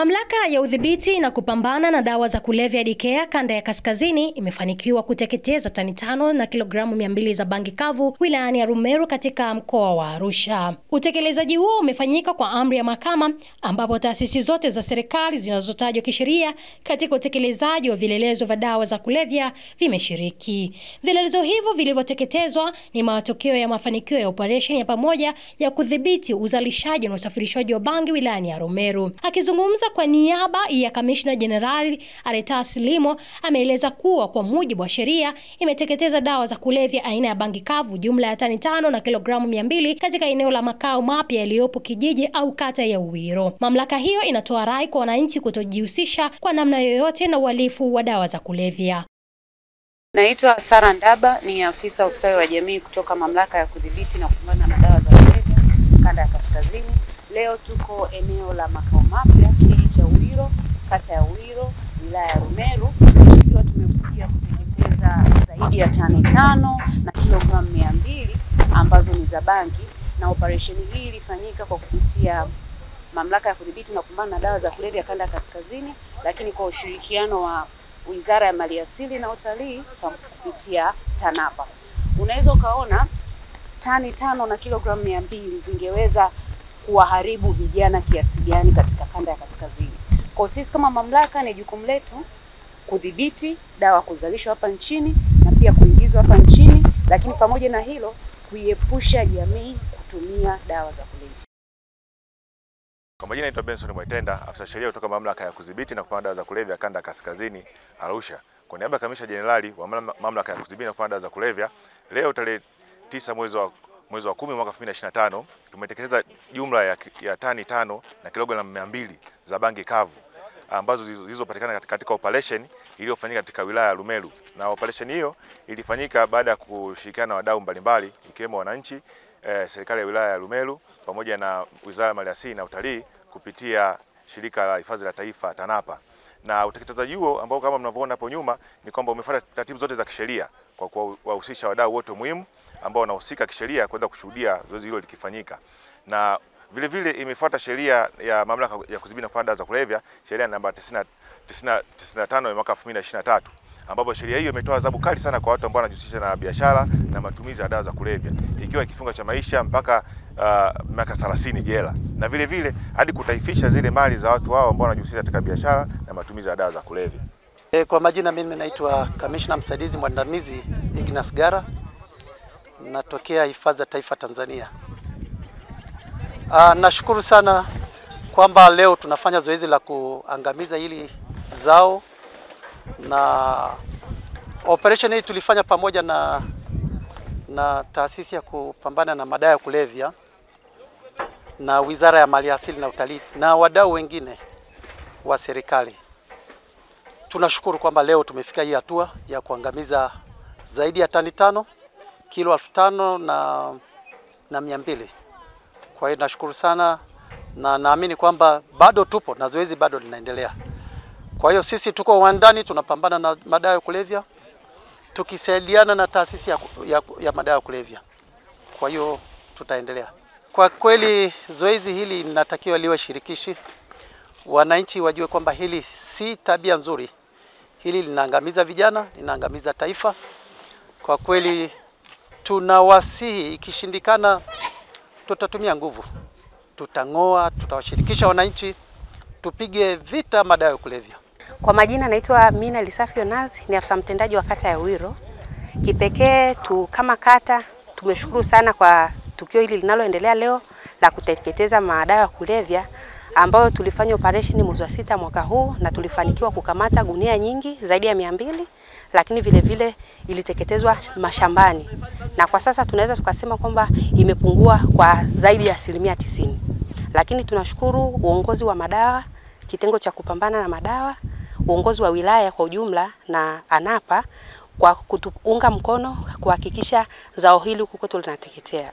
Mamlaka ya udhibiti na kupambana na dawa za kulevya DCEA kanda ya kaskazini imefanikiwa kuteketeza tani 5 na kilogramu 200 za bangi kavu wilayani ya Rumeru katika mkoa wa Arusha. Utekelezaji huo umefanyika kwa amri ya mahakama, ambapo taasisi zote za serikali zinazotajwa kisheria katika utekelezaji wa vilelezo vya dawa za kulevya vimeshiriki. Vilelezo hivyo vilivyoteketezwa ni matokeo ya mafanikio ya operesheni ya pamoja ya kudhibiti uzalishaji na usafirishaji wa bangi wilayani ya Rumeru. Akizungumza kwa niaba ya Kamishna Jenerali Aretas Limo, ameeleza kuwa kwa mujibu wa sheria imeteketeza dawa za kulevya aina ya bangi kavu jumla ya tani 5 na kilogramu 200 katika eneo la makao mapya yaliyopo kijiji au kata ya Uwiro. Mamlaka hiyo inatoa rai kwa wananchi kutojihusisha kwa namna yoyote na uhalifu wa dawa za kulevya. Naitwa Sara Ndaba, ni afisa ustawi wa jamii kutoka Mamlaka ya kudhibiti na kupambana na dawa za kulevya kanda ya kaskazini. Leo tuko eneo la makao mapya kijiji cha Uwiro, kata ya Uwiro, wilaya ya Rumeru, tukiwa tumekuja kuteketeza zaidi ya tani 5 na kilogramu 200 ambazo ni za bangi, na operesheni hii ilifanyika kwa kupitia Mamlaka ya kudhibiti na kupambana na dawa za kulevya kanda ya kaskazini, lakini kwa ushirikiano wa Wizara ya Maliasili na Utalii kwa kupitia TANAPA. Unaweza ukaona tani 5 na kilogramu 200 zingeweza kuwaharibu vijana kiasi gani katika kanda ya kaskazini. Kwa sisi kama mamlaka ni jukumu letu kudhibiti dawa kuzalishwa hapa nchini na pia kuingizwa hapa nchini, lakini pamoja na hilo kuiepusha jamii kutumia dawa za kulevya. Kwa majina naitwa Benson Mwaitenda, afisa sheria kutoka Mamlaka ya kudhibiti na kupambana na dawa za kulevya kanda ya kaskazini Arusha. Kwa niaba ya Kamishna Jenerali wa Mamlaka ya kudhibiti na kupambana na dawa za kulevya, leo tarehe 9 mwezi wa 10 mwaka 2025 tumetekeleza jumla ya tani 5 na kilogramu 200 za bangi kavu ambazo zilizopatikana katika operation iliyofanyika katika wilaya ya Rumeru. Na operation hiyo ilifanyika baada ya kushirikiana na wadau mbalimbali ikiwemo wananchi, serikali ya wilaya ya Rumeru pamoja na Wizara ya Maliasili na Utalii kupitia shirika la hifadhi la taifa TANAPA. Na utekelezaji huo ambao kama mnavyoona hapo nyuma ni kwamba umefuata taratibu zote za kisheria kwa kuwahusisha wadau wote muhimu ambao wanahusika kisheria kwenda kushuhudia zoezi hilo likifanyika. Na vile vile imefuata sheria ya Mamlaka ya kudhibiti na kupambana na dawa za kulevya, sheria namba 95 ya mwaka 2023, ambapo sheria hiyo imetoa adhabu kali sana kwa watu ambao wanajihusisha na biashara na matumizi ya dawa za kulevya, ikiwa kifungo cha maisha mpaka miaka 30 jela, na vile vile hadi kutaifisha zile mali za watu hao ambao wanajihusisha katika biashara na matumizi ya dawa za kulevya. Kwa majina mimi naitwa Kamishna Msaidizi Mwandamizi Ignas Gara, natokea Hifadhi ya Taifa Tanzania. Nashukuru sana kwamba leo tunafanya zoezi la kuangamiza hili zao, na operation hii tulifanya pamoja na taasisi ya kupambana na madawa ya kulevya na Wizara ya Maliasili na Utalii na wadau wengine wa serikali. Tunashukuru kwamba leo tumefika hii hatua ya kuangamiza zaidi ya tani 5, kilo 5,000 na 200. Kwa hiyo nashukuru sana na naamini kwamba bado tupo na zoezi bado linaendelea. Kwa hiyo sisi tuko uwandani tunapambana na madawa ya kulevya tukisaidiana na taasisi ya madawa ya kulevya. Kwa hiyo tutaendelea. Kwa kweli zoezi hili linatakiwa liwe shirikishi. Wananchi wajue kwamba hili si tabia nzuri. Hili linaangamiza vijana, linaangamiza taifa. Kwa kweli tunawasihi, ikishindikana tutatumia nguvu. Tutang'oa, tutawashirikisha wananchi, tupige vita madawa ya kulevya. Kwa majina naitwa Mina Lisafi Onazi, ni afisa mtendaji wa kata ya Uwiro. Kipekee kama kata tumeshukuru sana kwa tukio hili linaloendelea leo la kuteketeza madawa ya kulevya, ambayo tulifanya operation mwezi wa 6 mwaka huu na tulifanikiwa kukamata gunia nyingi zaidi ya 200, lakini vile vile iliteketezwa mashambani. Na kwa sasa tunaweza tukasema kwamba imepungua kwa zaidi ya 90%. Lakini tunashukuru uongozi wa madawa, kitengo cha kupambana na madawa, uongozi wa wilaya kwa ujumla na ANAPA kwa kutuunga mkono kuhakikisha zao hili huko kwetu linateketea.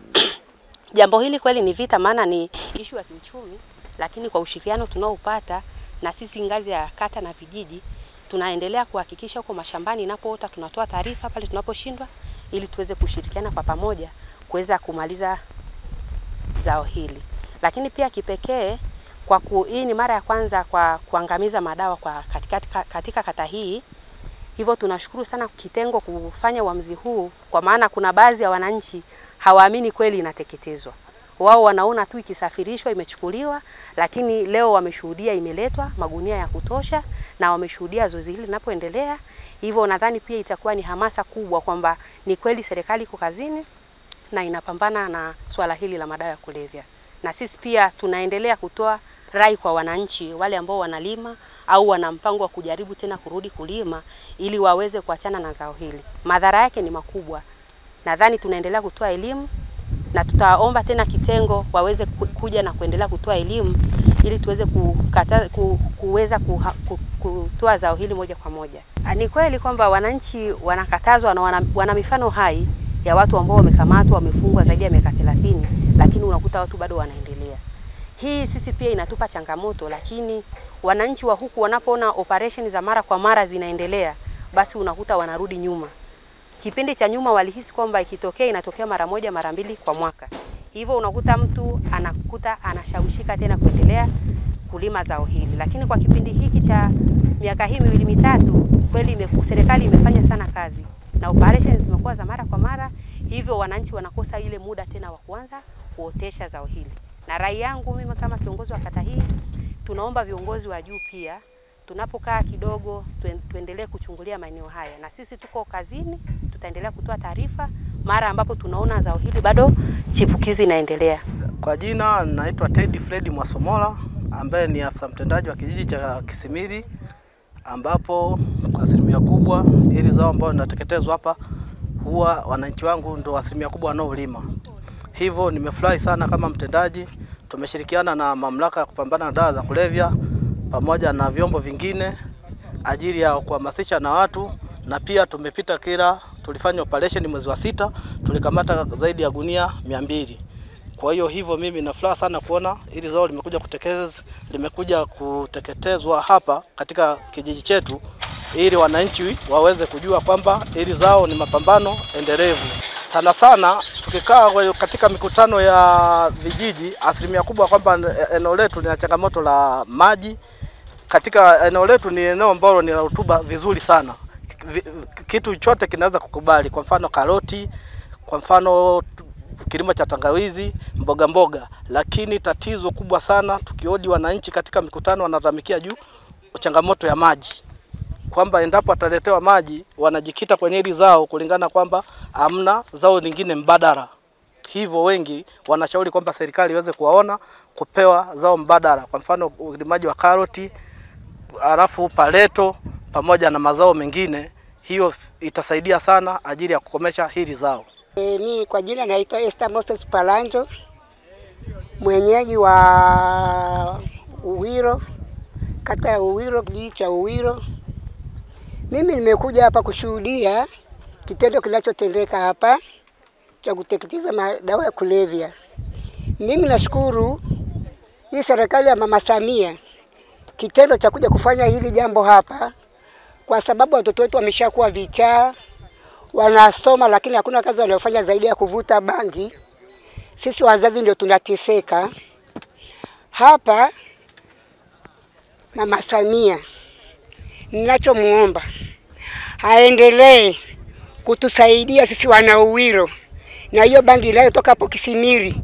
Jambo hili kweli ni vita, maana ni issue ya kiuchumi, lakini kwa ushirikiano tunaopata na sisi ngazi ya kata na vijiji tunaendelea kuhakikisha huko mashambani inapoota tunatoa taarifa pale tunaposhindwa, ili tuweze kushirikiana kwa pamoja kuweza kumaliza zao hili. Lakini pia kipekee hii ni mara ya kwanza kwa kuangamiza madawa katika kata hii. Hivyo tunashukuru sana kitengo kufanya uamuzi huu, kwa maana kuna baadhi ya wananchi hawaamini kweli inateketezwa. Wao wanaona tu ikisafirishwa imechukuliwa, lakini leo wameshuhudia imeletwa magunia ya kutosha na wameshuhudia zoezi hili linapoendelea. Hivyo nadhani pia itakuwa ni hamasa kubwa kwamba ni kweli serikali iko kazini na inapambana na swala hili la madawa ya kulevya. Na sisi pia tunaendelea kutoa rai kwa wananchi wale ambao wanalima au wana mpango wa kujaribu tena kurudi kulima ili waweze kuachana na zao hili. Madhara yake ni makubwa. Nadhani tunaendelea kutoa elimu na tutaomba tena kitengo waweze kuja na kuendelea kutoa elimu ili tuweze kuweza kutoa zao hili moja kwa moja. Ni kweli kwamba wananchi wanakatazwa na wana mifano hai ya watu ambao wamekamatwa, wamefungwa zaidi ya miaka 30, lakini unakuta watu bado wanaendelea. Hii sisi pia inatupa changamoto, lakini wananchi wa huku wanapoona operation za mara kwa mara zinaendelea, basi unakuta wanarudi nyuma. Kipindi cha nyuma walihisi kwamba ikitokea inatokea mara moja mara mbili kwa mwaka. Hivyo unakuta mtu anashawishika tena kuendelea kulima zao hili. Lakini kwa kipindi hiki cha miaka hii 2-3 kweli serikali imefanya sana kazi na operations zimekuwa za mara kwa mara, hivyo wananchi wanakosa ile muda tena wa kuanza kuotesha zao hili. Na rai yangu mimi kama kiongozi wa kata hii, tunaomba viongozi wa juu pia tunapokaa kidogo tuendelee kuchungulia maeneo haya, na sisi tuko kazini, tutaendelea kutoa taarifa mara ambapo tunaona zao hili bado chipukizi inaendelea. Kwa jina naitwa Teddy Fred Mwasomola, ambaye ni afisa mtendaji wa kijiji cha Kisimiri, ambapo kwa asilimia kubwa ili zao ambao linateketezwa hapa huwa wananchi wangu ndio asilimia kubwa wanaolima. Hivyo nimefurahi sana kama mtendaji, tumeshirikiana na mamlaka ya kupambana na dawa za kulevya pamoja na vyombo vingine ajili ya kuhamasisha na watu, na pia tulifanya operation mwezi wa 6, tulikamata zaidi ya gunia 200. Kwa hivyo mimi na furaha sana kuona ili zao limekuja kuteketezwa hapa katika kijiji chetu, ili wananchi waweze kujua kwamba ili zao ni mapambano endelevu. Sana tukikaa katika mikutano ya vijiji, asilimia kubwa kwamba eneo letu lina changamoto la maji. Katika eneo letu ni eneo ambalo ni la rutuba vizuri sana. Kitu chote kinaweza kukubali, kwa mfano karoti, kwa mfano kilimo cha tangawizi, mboga, lakini tatizo kubwa sana tukiodi wananchi katika mikutano wanatamikia juu changamoto ya maji, kwamba endapo ataletewa maji wanajikita kwenye hili zao kulingana kwamba hamna zao lingine mbadala. Hivyo wengi wanashauri kwamba serikali iweze kuwaona kupewa zao mbadala, kwa mfano ulimaji wa karoti, alafu paleto pamoja na mazao mengine. Hiyo itasaidia sana ajili ya kukomesha hili zao. Mimi kwa jina naitwa Esther Moses Palanjo, mwenyeji wa Uwiro, kata ya Uwiro, kijiji cha Uwiro. Mimi nimekuja hapa kushuhudia kitendo kinachotendeka hapa cha kuteketeza madawa ya kulevya. Mimi nashukuru hii serikali ya Mama Samia kitendo cha kuja kufanya hili jambo hapa, kwa sababu watoto wetu wameshakuwa vichaa, wanasoma lakini hakuna kazi wanayofanya zaidi ya kuvuta bangi. Sisi wazazi ndio tunateseka hapa. Mama Samia, ninachomuomba aendelee kutusaidia sisi wana Uwiro, na hiyo bangi inayotoka hapo Kisimiri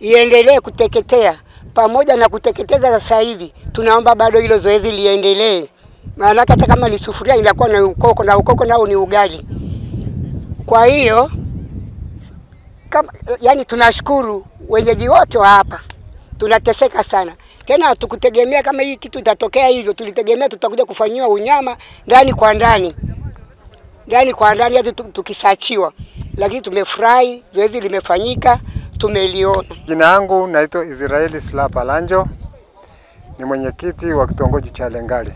iendelee kuteketea. Pamoja na kuteketeza sasa hivi, tunaomba bado hilo zoezi liendelee, maana hata kama ni sufuria inakuwa na ukoko, na ukoko nao ni ugali. Kwa hiyo yani tunashukuru wenyeji wote wa hapa, tunateseka sana. Tena hatukutegemea kama hii kitu itatokea hivyo, tulitegemea tutakuja kufanyiwa unyama ndani kwa ndani hadi tukisachiwa, lakini tumefurahi zoezi limefanyika, tumeliona. Jina langu naitwa Israeli Sla Palanjo, ni mwenyekiti wa kitongoji cha Lengali.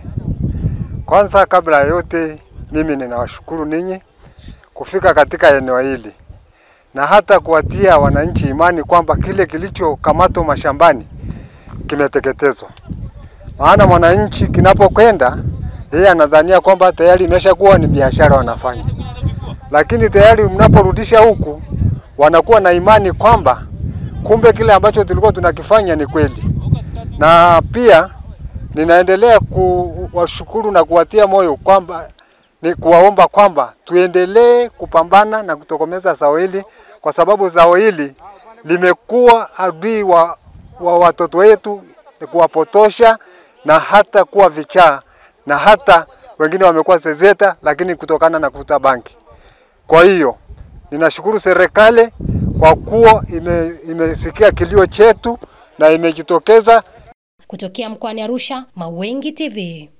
Kwanza kabla ya yote, mimi ninawashukuru ninyi kufika katika eneo hili na hata kuwatia wananchi imani kwamba kile kilichokamatwa mashambani kimeteketezwa. Maana mwananchi kinapokwenda yeye anadhania kwamba tayari imeshakuwa ni biashara wanafanya, lakini tayari mnaporudisha huku wanakuwa na imani kwamba kumbe kile ambacho tulikuwa tunakifanya ni kweli. na pia ninaendelea kuwashukuru na kuwatia moyo kwamba ni kuwaomba kwamba tuendelee kupambana na kutokomeza zao hili, kwa sababu zao hili limekuwa adui wa watoto wetu, ni kuwapotosha na hata kuwa vichaa, na hata wengine wamekuwa zezeta, lakini kutokana na kuvuta bangi. Kwa hiyo ninashukuru serikali kwa kuwa imesikia kilio chetu na imejitokeza. Kutokea mkoani Arusha, Mawengi TV.